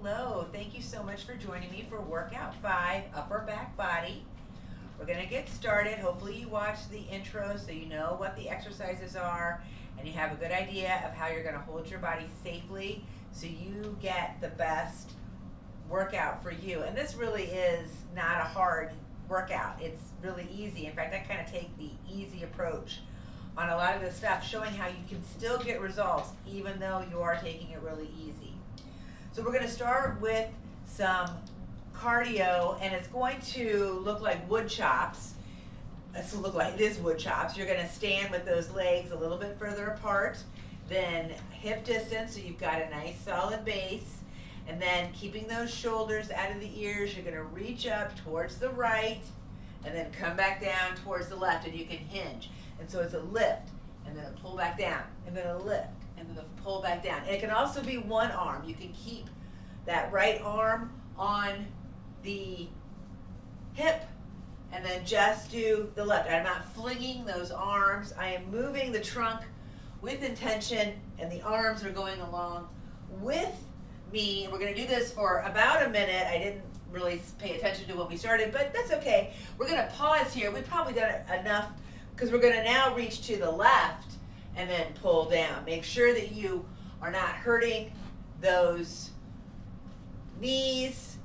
Hello, thank you so much for joining me for workout 5, upper back body. We're gonna get started. Hopefully you watched the intro so you know what the exercises are and you have a good idea of how you're gonna hold your body safely so you get the best workout for you. And this really is not a hard workout. It's really easy. In fact, I kind of take the easy approach on a lot of this stuff, showing how you can still get results even though you are taking it really easy. So we're going to start with some cardio, and it's going to look like wood chops. This will look like it is wood chops. You're going to stand with those legs a little bit further apart, then hip distance, so you've got a nice solid base, and then keeping those shoulders out of the ears, you're going to reach up towards the right, and then come back down towards the left, and you can hinge. And so it's a lift, and then a pull back down, and then a lift, and then a pull back down. And it can also be one arm. You can keep that right arm on the hip, and then just do the left. I'm not flinging those arms. I am moving the trunk with intention, and the arms are going along with me. We're going to do this for about a minute. I didn't really pay attention to when we started, but that's okay. We're going to pause here. We've probably done enough because we're going to now reach to the left and then pull down. Make sure that you are not hurting those knees.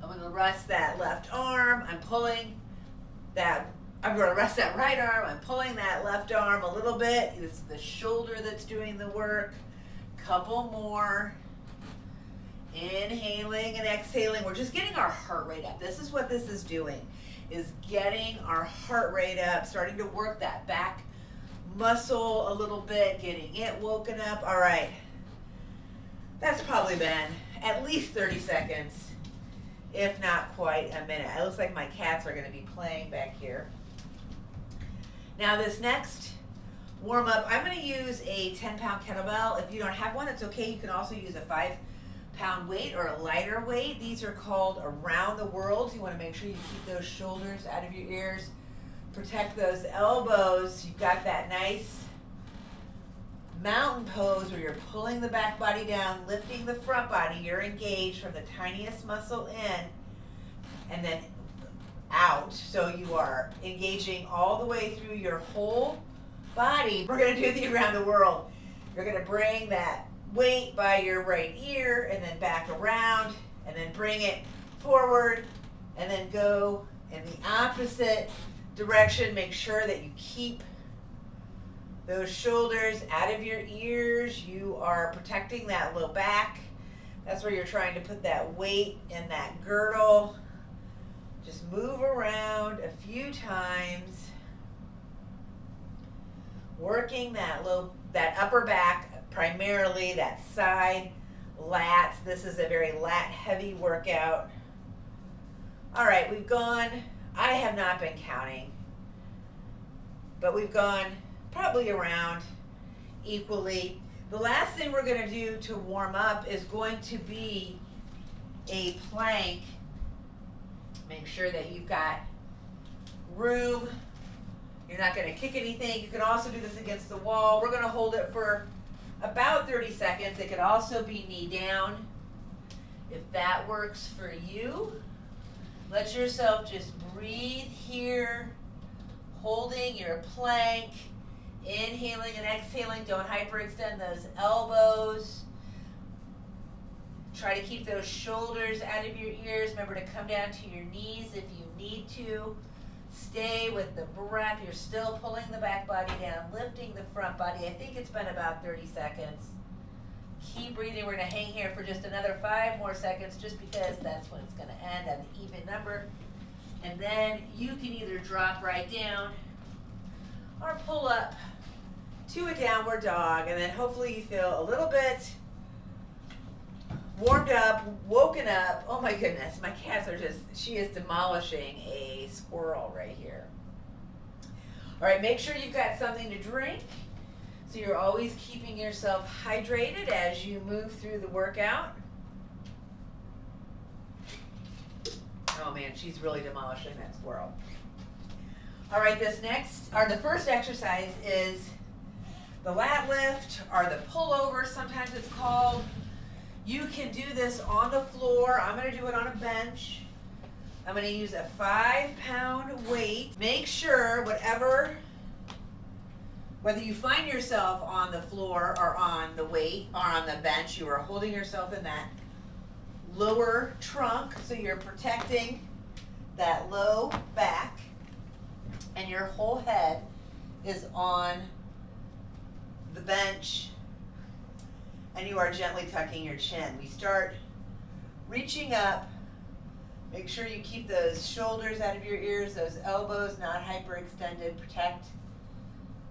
I'm going to rest that left arm. I'm going to rest that right arm. I'm pulling that left arm a little bit. It's the shoulder that's doing the work. Couple more. Inhaling and exhaling. We're just getting our heart rate up. This is what this is doing, is getting our heart rate up, starting to work that back muscle a little bit, getting it woken up. All right. That's probably been at least 30 seconds, if not quite a minute. It looks like my cats are going to be playing back here. Now this next warm up, I'm going to use a 10-pound kettlebell. If you don't have one, it's okay. You can also use a 5-pound weight or a lighter weight. These are called around the world. You want to make sure you keep those shoulders out of your ears. Protect those elbows. You've got that nice mountain pose where you're pulling the back body down, lifting the front body. You're engaged from the tiniest muscle in and then out. So you are engaging all the way through your whole body. We're going to do the around the world. You're going to bring that weight by your right ear and then back around and then bring it forward and then go in the opposite direction. Make sure that you keep those shoulders out of your ears. You are protecting that low back. That's where you're trying to put that weight in that girdle. Just move around a few times, working that upper back, primarily that side lats. This is a very lat heavy workout. All right, I have not been counting, but we've gone probably around equally. The last thing we're going to do to warm up is going to be a plank. Make sure that you've got room. You're not going to kick anything. You can also do this against the wall. We're going to hold it for about 30 seconds. It could also be knee down if that works for you. Let yourself just breathe here, holding your plank, inhaling and exhaling. Don't hyperextend those elbows. Try to keep those shoulders out of your ears. Remember to come down to your knees if you need to. Stay with the breath. You're still pulling the back body down, lifting the front body. I think it's been about 30 seconds. Keep breathing. We're going to hang here for just another 5 more seconds just because that's when it's going to end on the even number. And then you can either drop right down or pull up to a downward dog. And then hopefully you feel a little bit warmed up, woken up. Oh my goodness, my cats are she is demolishing a squirrel right here. All right, make sure you've got something to drink. So you're always keeping yourself hydrated as you move through the workout. Oh man, she's really demolishing that squirrel. All right, the first exercise is the lat lift or the pullover, sometimes it's called. You can do this on the floor. I'm gonna do it on a bench. I'm gonna use a 5-pound weight. Make sure whether you find yourself on the floor or on the weight or on the bench, you are holding yourself in that lower trunk, so you're protecting that low back, and your whole head is on the bench, and you are gently tucking your chin. We start reaching up. Make sure you keep those shoulders out of your ears, those elbows not hyperextended. Protect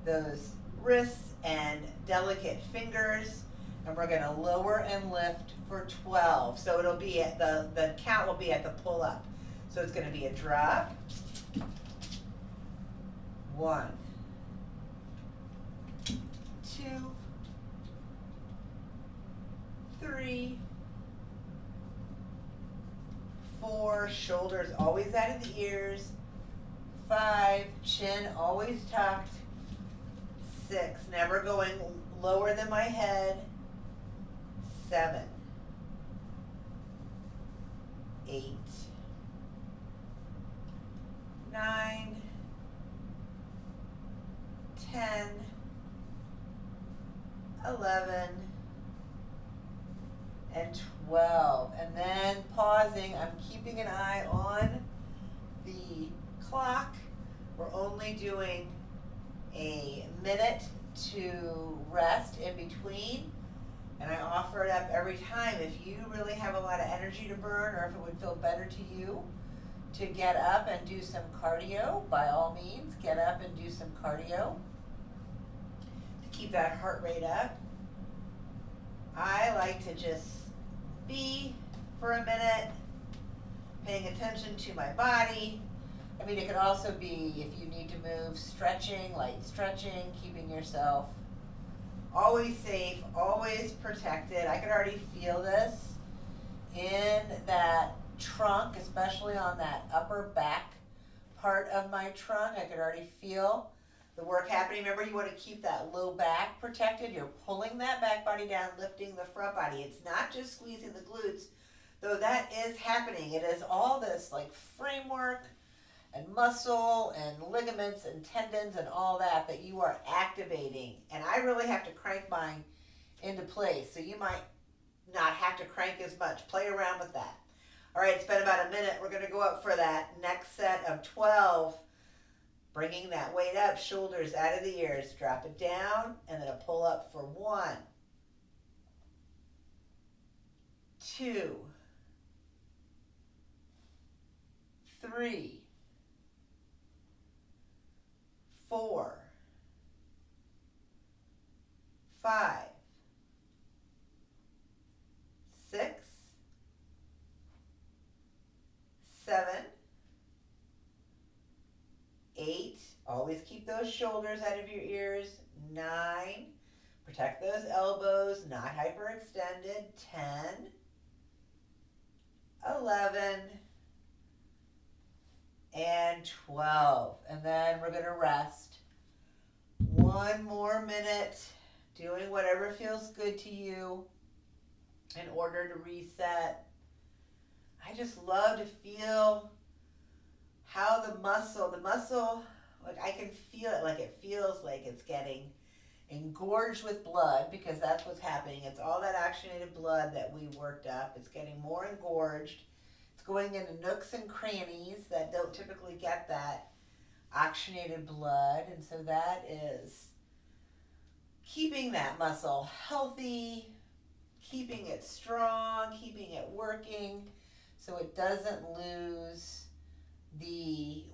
those wrists and delicate fingers. And we're gonna lower and lift for 12. So it'll be at the count will be at the pull up. So it's gonna be a drop. 1, 2, 3, 4, shoulders always out of the ears. 5, chin always tucked. 6, never going lower than my head. 7, 8, 9, 10, 11, and 12. And then pausing, I'm keeping an eye on the clock. We're only doing a minute to rest in between, and I offer it up every time. If you really have a lot of energy to burn, or if it would feel better to you to get up and do some cardio, by all means, get up and do some cardio to keep that heart rate up. I like to just be for a minute, paying attention to my body. I mean, it could also be, if you need to move, stretching, light stretching, keeping yourself always safe, always protected. I could already feel this in that trunk, especially on that upper back part of my trunk. I could already feel the work happening. Remember, you want to keep that low back protected. You're pulling that back body down, lifting the front body. It's not just squeezing the glutes, though that is happening. It is all this like framework and muscle and ligaments and tendons and all that you are activating. And I really have to crank mine into place. So you might not have to crank as much. Play around with that. All right, it's been about a minute. We're going to go up for that next set of 12. Bringing that weight up, shoulders out of the ears. Drop it down, and then a pull up for 1, 2, 3, 4, 5, 6, 7, 8, always keep those shoulders out of your ears. 9, protect those elbows, not hyperextended. 10, 11, and 12. And then we're going to rest. 1 more minute, doing whatever feels good to you in order to reset. I just love to feel how the muscle, like I can feel it, like it feels like it's getting engorged with blood, because that's what's happening. It's all that oxygenated blood that we worked up. It's getting more engorged. It's going into nooks and crannies that don't typically get that oxygenated blood. And so that is keeping that muscle healthy, keeping it strong, keeping it working so it doesn't lose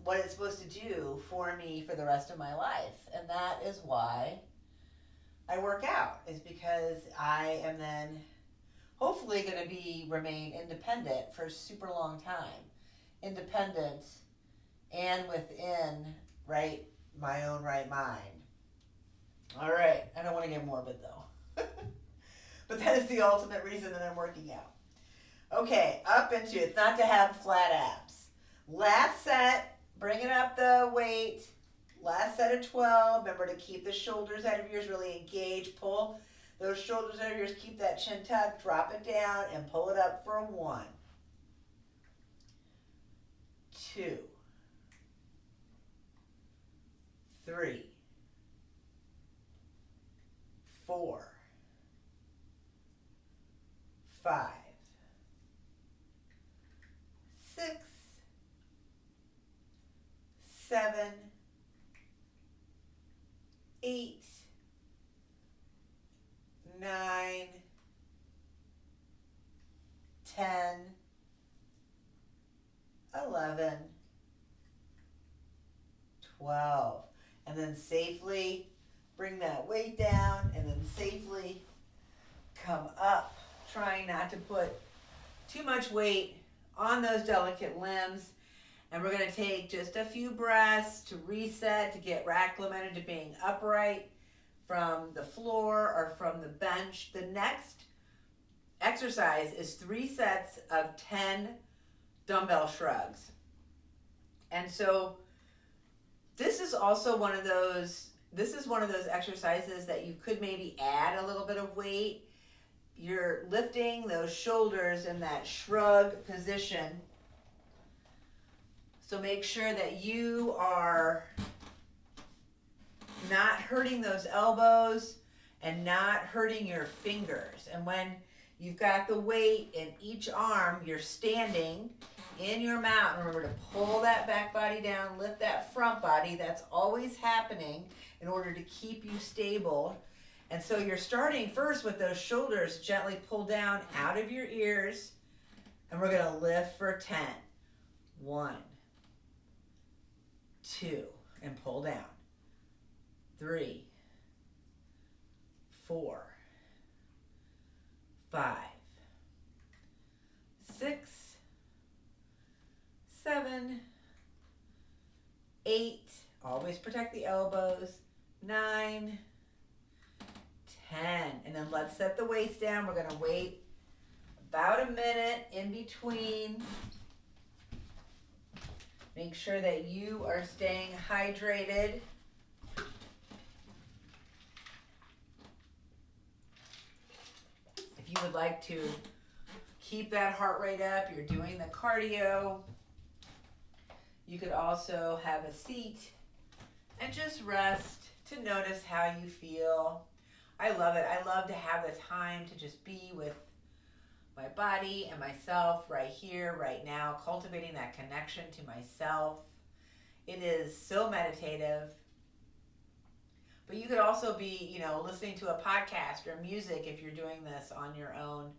what it's supposed to do for me for the rest of my life. And that is why I work out, is because I am then hopefully going to remain independent for a super long time. Independent and within my own right mind. All right, I don't want to get morbid though. But that is the ultimate reason that I'm working out. Okay, up into it. It's not to have flat abs. Last set, bringing up the weight. Last set of 12. Remember to keep the shoulders out of yours, really engage. Pull those shoulders are yours. Keep that chin tucked, drop it down, and pull it up for 1, 2, 3, 4, 5, 6, 7, 8, 9, 10, 11, 12. And then safely bring that weight down and then safely come up, trying not to put too much weight on those delicate limbs. And we're going to take just a few breaths to reset, to get acclimated to being upright from the floor or from the bench. The next exercise is 3 sets of 10 dumbbell shrugs. And so this is also one of those exercises that you could maybe add a little bit of weight. You're lifting those shoulders in that shrug position. So make sure that you are not hurting those elbows and not hurting your fingers. And when you've got the weight in each arm, you're standing in your mat. Remember to pull that back body down, lift that front body. That's always happening in order to keep you stable. And so you're starting first with those shoulders gently pulled down out of your ears. And we're going to lift for 10. 1, 2, and pull down. 3, 4, 5, 6, 7, 8, always protect the elbows, 9, 10, and then let's set the weights down. We're going to wait about a minute in between. Make sure that you are staying hydrated. If you would like to keep that heart rate up, you're doing the cardio. You could also have a seat and just rest to notice how you feel. I love it. I love to have the time to just be with my body and myself right here, right now, cultivating that connection to myself. It is so meditative. But you could also be, listening to a podcast or music if you're doing this on your own.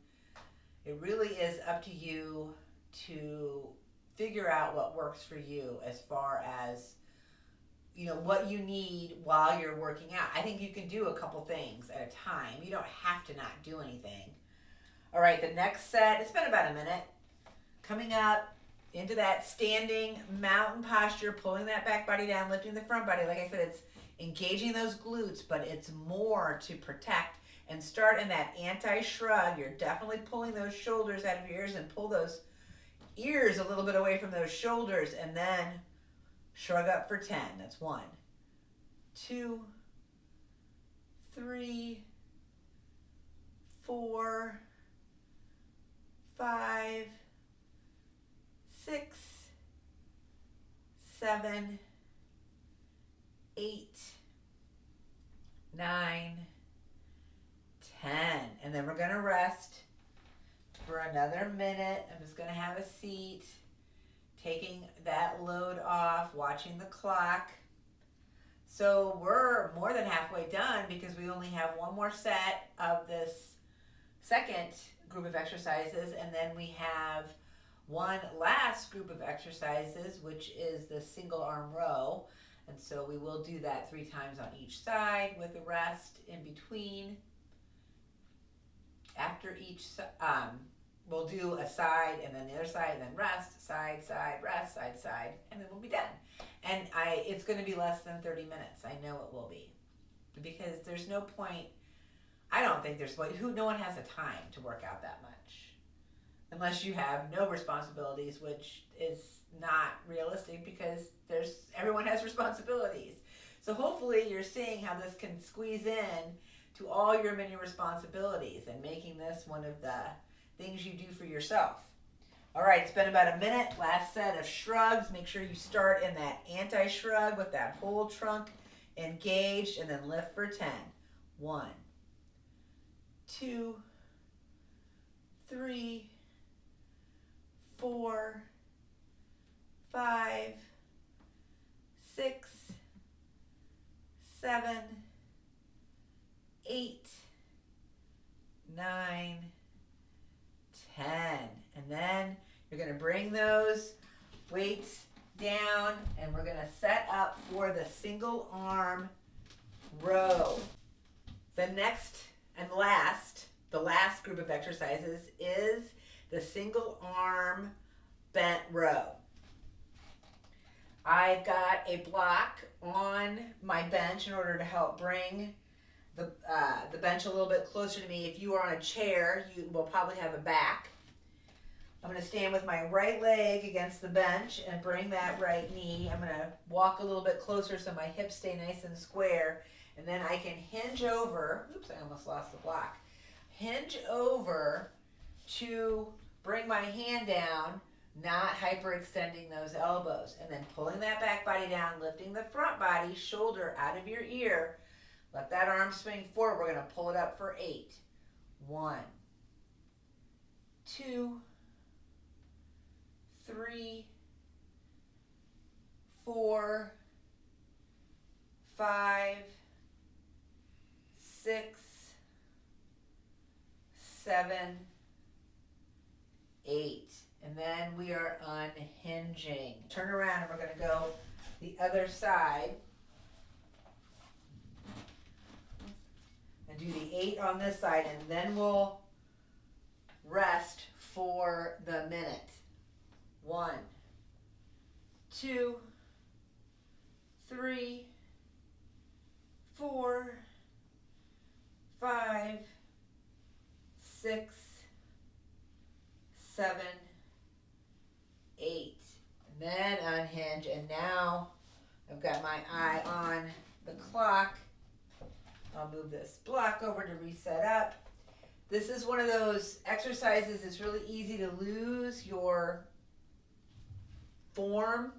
It really is up to you to figure out what works for you as far as, what you need while you're working out. I think you can do a couple things at a time. You don't have to not do anything. All right, the next set, it's been about a minute. Coming up into that standing mountain posture, pulling that back body down, lifting the front body. Like I said, it's engaging those glutes, but it's more to protect. And start in that anti-shrug. You're definitely pulling those shoulders out of your ears and pull those ears a little bit away from those shoulders. And then shrug up for 10. That's 1, 2, 3, 4, 5, 6, 7, 8, 9, 10. And then we're going to rest for another minute. I'm just going to have a seat, taking that load off, watching the clock. So we're more than halfway done because we only have one more set of this second group of exercises, and then we have one last group of exercises, which is the single arm row. And so we will do that 3 times on each side with a rest in between. After each, we'll do a side and then the other side and then rest, side, side, rest, side, side, and then we'll be done. And it's going to be less than 30 minutes. I know it will be, because there's no point. I don't think there's no one has the time to work out that much unless you have no responsibilities, which is not realistic because everyone has responsibilities. So hopefully you're seeing how this can squeeze in to all your many responsibilities and making this one of the things you do for yourself. All right, it's been about a minute. Last set of shrugs. Make sure you start in that anti-shrug with that whole trunk engaged, and then lift for 10. 1, 2, 3, 4, 5, 6, 7, 8, 9, 10. And then you're going to bring those weights down, and we're going to set up for the single arm row. The next and the last group of exercises is the single arm bent row. I've got a block on my bench in order to help bring the bench a little bit closer to me. If you are on a chair, you will probably have a back. I'm going to stand with my right leg against the bench and bring that right knee. I'm going to walk a little bit closer so my hips stay nice and square. And then I can hinge over. Oops, I almost lost the block. Hinge over to bring my hand down, not hyperextending those elbows. And then pulling that back body down, lifting the front body, shoulder out of your ear. Let that arm swing forward. We're going to pull it up for 8. 1, 2, 3, 4, 5, 6, 7, 8. And then we are unhinging. Turn around and we're going to go the other side. And do the 8 on this side, and then we'll rest for the minute. 1, 2, 3, 4, 5, 6, 7, 8. And then unhinge, and now I've got my eye on the clock. I'll move this block over to reset up. This is one of those exercises. It's really easy to lose your form,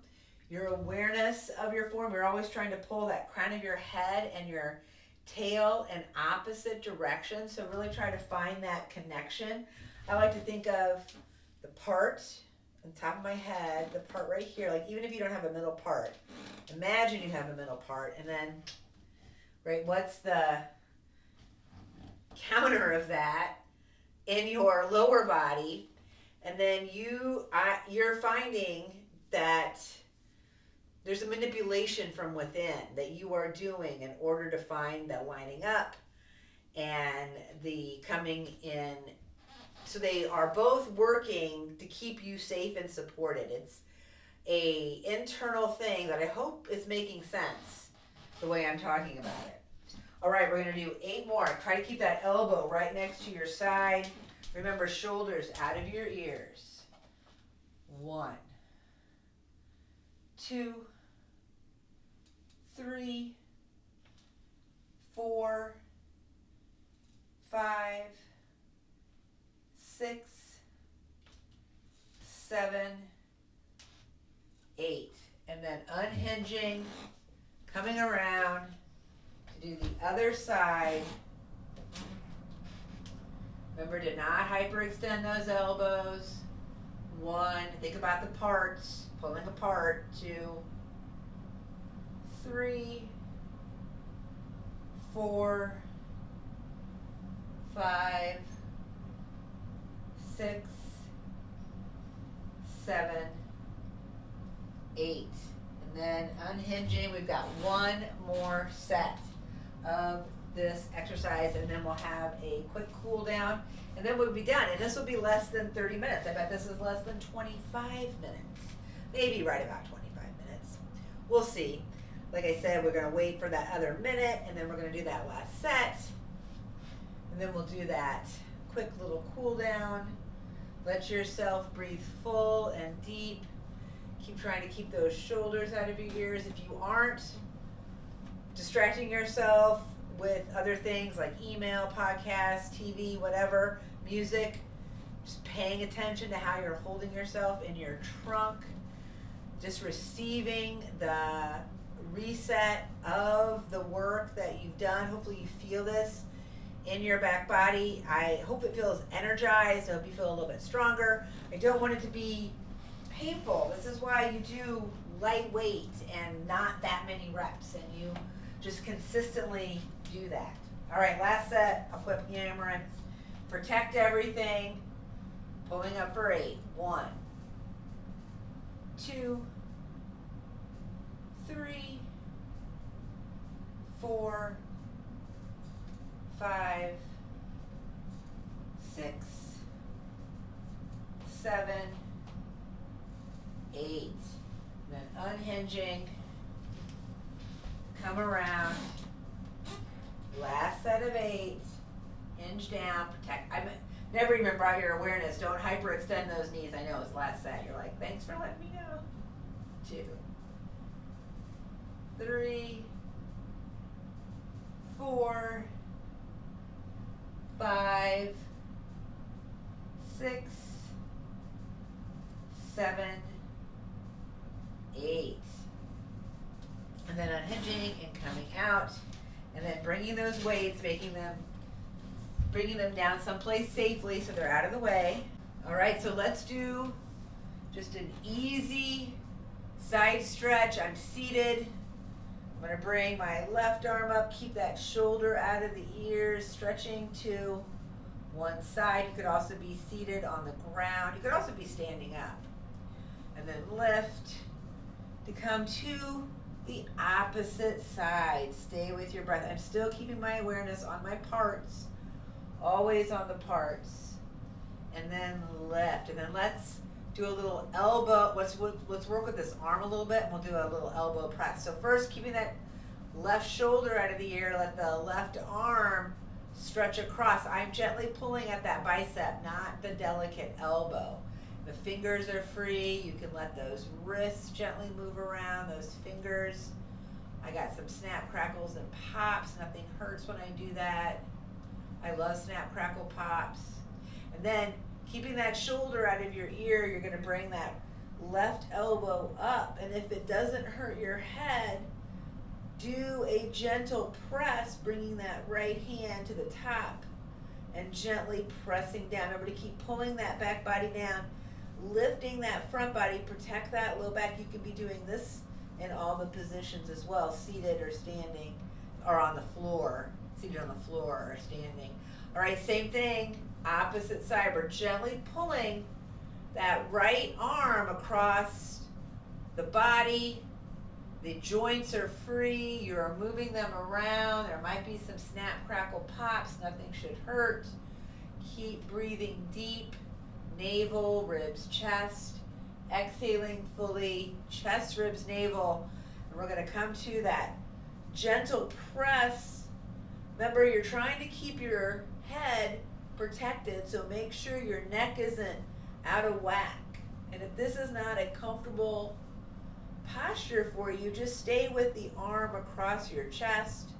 your awareness of your form. You're always trying to pull that crown of your head and your tail in opposite directions. So really try to find that connection. I like to think of the part on top of my head, the part right here, like even if you don't have a middle part, imagine you have a middle part, and then, right, what's the counter of that in your lower body? And then you're finding that there's a manipulation from within that you are doing in order to find the lining up and the coming in. So they are both working to keep you safe and supported. It's a internal thing that I hope is making sense the way I'm talking about it. All right, we're going to do 8 more. Try to keep that elbow right next to your side. Remember, shoulders out of your ears. 1, 2, 3, 4, 5, 6, 7, 8. And then unhinging, coming around to do the other side. Remember to not hyperextend those elbows. 1, think about the parts, pulling apart. 2, 3, 4, 5, 6, 7, 8. And then unhinging, we've got 1 more set of this exercise, and then we'll have a quick cool down, and then we'll be done. And this will be less than 30 minutes. I bet this is less than 25 minutes. Maybe right about 25 minutes. We'll see. Like I said, we're going to wait for that other minute, and then we're going to do that last set. And then we'll do that quick little cool down. Let yourself breathe full and deep. Keep trying to keep those shoulders out of your ears. If you aren't distracting yourself with other things like email, podcasts, TV, whatever, music. Just paying attention to how you're holding yourself in your trunk. Just receiving the reset of the work that you've done. Hopefully you feel this in your back body. I hope it feels energized. I hope you feel a little bit stronger. I don't want it to be painful. This is why you do lightweight and not that many reps, and you just consistently do that. All right, last set. I'll put the hammer in. Protect everything. Pulling up for 8. 1, 2, 3, 4, 5, 6, 7, 8. Then unhinging, come around. Last set of 8. Hinge down, protect. Never even brought your awareness. Don't hyperextend those knees. I know it's last set. You're like, thanks for letting me know. 2, 3, 4, 5, 6, 7, 8. And then unhinging and coming out. And then bringing those weights, bringing them down someplace safely so they're out of the way. All right, so let's do just an easy side stretch. I'm seated. I'm gonna bring my left arm up, keep that shoulder out of the ears, stretching to one side. You could also be seated on the ground. You could also be standing up. And then lift to come to the opposite side. Stay with your breath. I'm still keeping my awareness on my parts. Always on the parts. And then lift. And then let's do a little elbow. Let's work with this arm a little bit, and we'll do a little elbow press. So first, keeping that left shoulder out of the air, let the left arm stretch across. I'm gently pulling at that bicep, not the delicate elbow. The fingers are free. You can let those wrists gently move around, those fingers. I got some snap, crackles, and pops. Nothing hurts when I do that. I love snap, crackle, pops. And then keeping that shoulder out of your ear, you're gonna bring that left elbow up. And if it doesn't hurt your head, do a gentle press, bringing that right hand to the top and gently pressing down. Remember to keep pulling that back body down, lifting that front body, protect that low back. You can be doing this in all the positions as well, seated or standing or on the floor. Seated on the floor or standing. All right, same thing, opposite side. We're gently pulling that right arm across the body. The joints are free. You're moving them around. There might be some snap, crackle, pops. Nothing should hurt. Keep breathing deep. Navel, ribs, chest. Exhaling fully. Chest, ribs, navel. And we're going to come to that gentle press. Remember, you're trying to keep your head protected, so make sure your neck isn't out of whack. And if this is not a comfortable posture for you, just stay with the arm across your chest.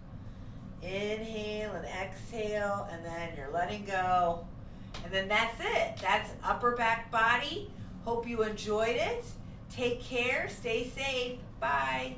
Inhale and exhale, and then you're letting go. And then that's it. That's upper back body. Hope you enjoyed it. Take care. Stay safe. Bye.